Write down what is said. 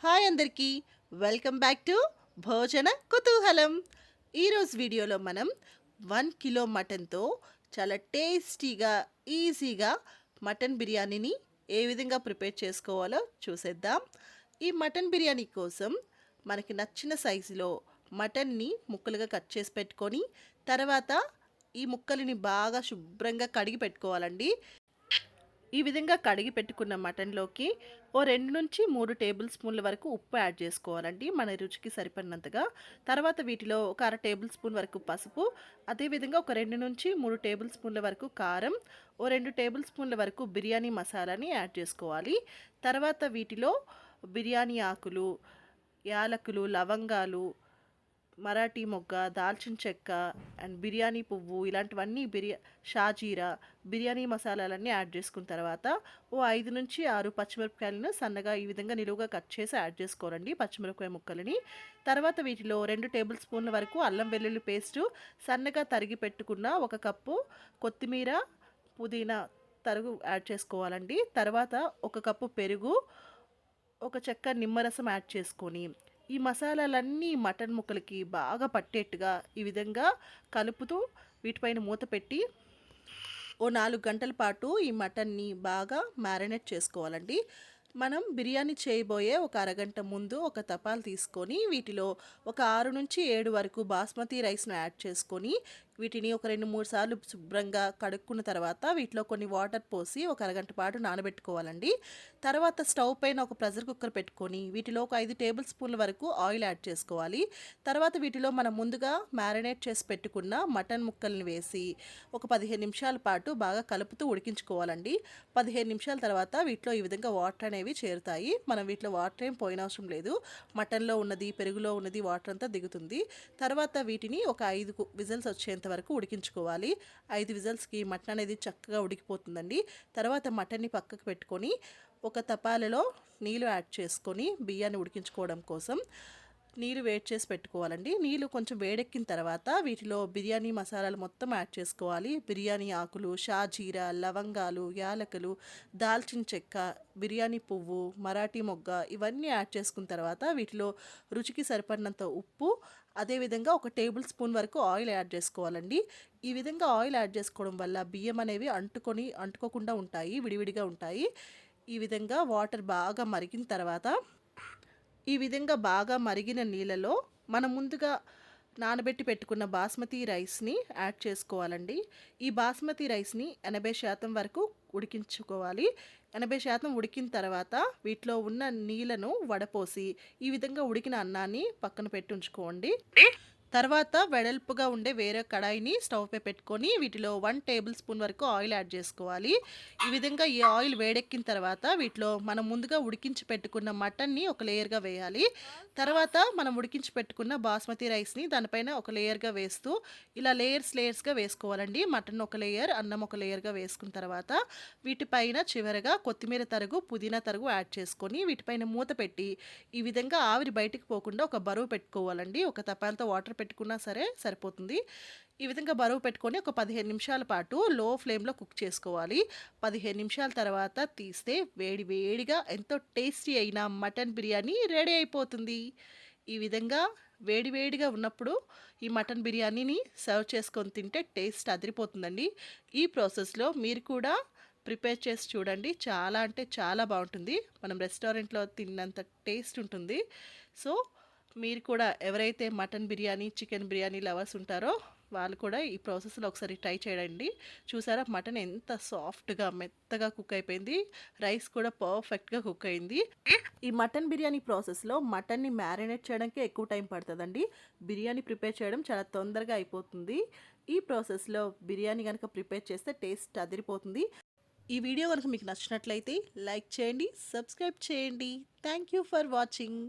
Hi అందరికీ welcome back to భోజన కుతూహలం. ఈరోజు వీడియోలో మనం 1 కిలో మటన్తో చాలా టేస్టీగా ఈజీగా మటన్ బిర్యానీని ఏ విధంగా ప్రిపేర్ చేసుకోవాలో చూసేద్దాం. ఈ మటన్ బిర్యానీ కోసం మనకి నచ్చిన సైజులో మటన్ని ముక్కలుగా కట్ చేసి పెట్టుకొని తర్వాత ఈ ముక్కలని బాగా శుభ్రంగా కడిగి పెట్టుకోవాలండి. ఈ విధంగా కడిగి పెట్టుకున్న మటన్లోకి ఓ 2 నుంచి 3 టేబుల్ స్పూన్ల వరకు ఉప్పు యాడ్ చేసుకోవాలండి, మన రుచికి సరిపడినంతగా. తర్వాత వీటిలో ఒక 1/2 టేబుల్ స్పూన్ వరకు పసుపు, అదేవిధంగా ఒక 2 నుంచి 3 టేబుల్ స్పూన్ల వరకు కారం, ఓ 2 టేబుల్ స్పూన్ల వరకు బిర్యానీ మసాలాని యాడ్ చేసుకోవాలి. తర్వాత వీటిలో బిర్యానీ ఆకులు, యాలకులు, లవంగాలు, మరాఠీ మొగ్గ, దాల్చిన చెక్క అండ్ బిర్యానీ పువ్వు ఇలాంటివన్నీ షాజీరా బిర్యానీ మసాలాలన్నీ యాడ్ చేసుకున్న తర్వాత ఓ 5 నుంచి 6 పచ్చిమిరపకాయలను సన్నగా ఈ విధంగా నిలువుగా కట్ చేసి యాడ్ చేసుకోరండి, పచ్చిమిరపకాయ ముక్కలని. తర్వాత వీటిలో 2 టేబుల్ స్పూన్ల వరకు అల్లం వెల్లుల్లి పేస్టు, సన్నగా తరిగి పెట్టుకున్న 1 కప్పు కొత్తిమీర, పుదీనా తరుగు యాడ్ చేసుకోవాలండి. తర్వాత 1 కప్పు పెరుగు, ఒక చెక్క నిమ్మరసం యాడ్ చేసుకొని ఈ మసాలాలన్నీ మటన్ ముక్కలకి బాగా పట్టేట్టుగా ఈ విధంగా కలుపుతూ వీటిపైన మూత పెట్టి ఓ 4 గంటల పాటు ఈ మటన్ని బాగా మ్యారినేట్ చేసుకోవాలండి. మనం బిర్యానీ చేయబోయే ఒక అరగంట ముందు ఒక తపాలు తీసుకొని వీటిలో ఒక 6 నుంచి 7 వరకు బాస్మతి రైస్ను యాడ్ చేసుకొని వీటిని ఒక 2-3 సార్లు శుభ్రంగా కడుక్కున్న తర్వాత వీటిలో కొన్ని వాటర్ పోసి ఒక అరగంట పాటు నానబెట్టుకోవాలండి. తర్వాత స్టవ్ పైన ఒక ప్రెషర్ కుక్కర్ పెట్టుకొని వీటిలో ఒక 5 టేబుల్ స్పూన్ల వరకు ఆయిల్ యాడ్ చేసుకోవాలి. తర్వాత వీటిలో మనం ముందుగా మ్యారినేట్ చేసి పెట్టుకున్న మటన్ ముక్కల్ని వేసి ఒక 15 నిమిషాల పాటు బాగా కలుపుతూ ఉడికించుకోవాలండి. 15 నిమిషాల తర్వాత వీటిలో ఈ విధంగా వాటర్ అనేవి చేరుతాయి. మనం వీటిలో వాటర్ ఏం పోయినవసరం లేదు, మటన్లో ఉన్నది పెరుగులో ఉన్నది వాటర్ అంతా దిగుతుంది. తర్వాత వీటిని ఒక 5 విజిల్స్ వచ్చేంత వరకు ఉడికించుకోవాలి. 5 విజిల్స్కి మటన్ అనేది చక్కగా ఉడికిపోతుందండి. తర్వాత మటన్ని పక్కకు పెట్టుకొని ఒక తపాలలో నీళ్ళు యాడ్ చేసుకొని బియ్యాన్ని ఉడికించుకోవడం కోసం నీళ్ళు వేడి చేసి పెట్టుకోవాలండి. నీళ్ళు కొంచెం వేడెక్కిన తర్వాత వీటిలో బిర్యానీ మసాలాలు మొత్తం యాడ్ చేసుకోవాలి. బిర్యానీ ఆకులు, షాజీరా, లవంగాలు, యాలకులు, దాల్చిన చెక్క, బిర్యానీ పువ్వు, మరాఠీ మొగ్గ ఇవన్నీ యాడ్ చేసుకున్న తర్వాత వీటిలో రుచికి సరిపడినంత ఉప్పు, అదేవిధంగా ఒక టేబుల్ స్పూన్ వరకు ఆయిల్ యాడ్ చేసుకోవాలండి. ఈ విధంగా ఆయిల్ యాడ్ చేసుకోవడం వల్ల బియ్యం అనేవి అంటుకోకుండా ఉంటాయి, విడివిడిగా ఉంటాయి. ఈ విధంగా వాటర్ బాగా మరిగిన తర్వాత ఈ విధంగా బాగా మరిగిన నీళ్ళలో మనం ముందుగా నానబెట్టి పెట్టుకున్న బాస్మతి రైస్ని యాడ్ చేసుకోవాలండి. ఈ బాస్మతి రైస్ని 80% వరకు ఉడికించుకోవాలి. 80% ఉడికిన తర్వాత వీటిలో ఉన్న నీళ్ళను వడపోసి ఈ విధంగా ఉడికిన అన్నాన్ని పక్కన పెట్టి ఉంచుకోండి. తర్వాత వెడల్పుగా ఉండే వేరే కడాయిని స్టవ్ పై పెట్టుకొని వీటిలో 1 టేబుల్ స్పూన్ వరకు ఆయిల్ యాడ్ చేసుకోవాలి. ఈ విధంగా ఈ ఆయిల్ వేడెక్కిన తర్వాత వీటిలో మనం ముందుగా ఉడికించి పెట్టుకున్న మటన్ని ఒక లేయర్గా వేయాలి. తర్వాత మనం ఉడికించి పెట్టుకున్న బాస్మతి రైస్ని దానిపైన ఒక లేయర్గా వేస్తూ ఇలా లేయర్స్గా వేసుకోవాలండి. మటన్ ఒక లేయర్, అన్నం ఒక లేయర్గా వేసుకున్న తర్వాత వీటిపైన చివరగా కొత్తిమీర తరుగు, పుదీనా తరుగు యాడ్ చేసుకొని వీటిపైన మూత పెట్టి ఈ విధంగా ఆవిరి బయటికి పోకుండా ఒక బరువు పెట్టుకోవాలండి. ఒక తపాలతో వాటర్ పెట్టుకున్నా సరే సరిపోతుంది. ఈ విధంగా బరువు పెట్టుకొని ఒక 15 నిమిషాల పాటు లో ఫ్లేమ్లో కుక్ చేసుకోవాలి. 15 నిమిషాల తర్వాత తీస్తే వేడి వేడిగా ఎంతో టేస్టీ అయిన మటన్ బిర్యానీ రెడీ అయిపోతుంది. ఈ విధంగా వేడి వేడిగా ఉన్నప్పుడు ఈ మటన్ బిర్యానీని సర్వ్ చేసుకొని తింటే టేస్ట్ అదిరిపోతుందండి. ఈ ప్రాసెస్లో మీరు కూడా ప్రిపేర్ చేసి చూడండి, చాలా అంటే చాలా బాగుంటుంది. మనం రెస్టారెంట్లో తిన్నంత టేస్ట్ ఉంటుంది. సో మీరు కూడా ఎవరైతే mutton biryani, chicken biryani lovers ఉంటారో వాళ్ళు కూడా ఈ ప్రాసెస్లో ఒకసారి ట్రై చేయండి. చూసారా మటన్ ఎంత సాఫ్ట్గా మెత్తగా కుక్ అయిపోయింది, రైస్ కూడా పర్ఫెక్ట్గా కుక్ అయింది. ఈ మటన్ బిర్యానీ ప్రాసెస్లో మటన్ని మ్యారినేట్ చేయడానికి ఎక్కువ టైం పడుతుందండి. బిర్యానీ ప్రిపేర్ చేయడం చాలా తొందరగా అయిపోతుంది. ఈ ప్రాసెస్లో బిర్యానీ కనుక ప్రిపేర్ చేస్తే టేస్ట్ అదిరిపోతుంది. ఈ వీడియో కనుక మీకు నచ్చినట్లయితే లైక్ చేయండి, సబ్స్క్రైబ్ చేయండి. Thank you for watching.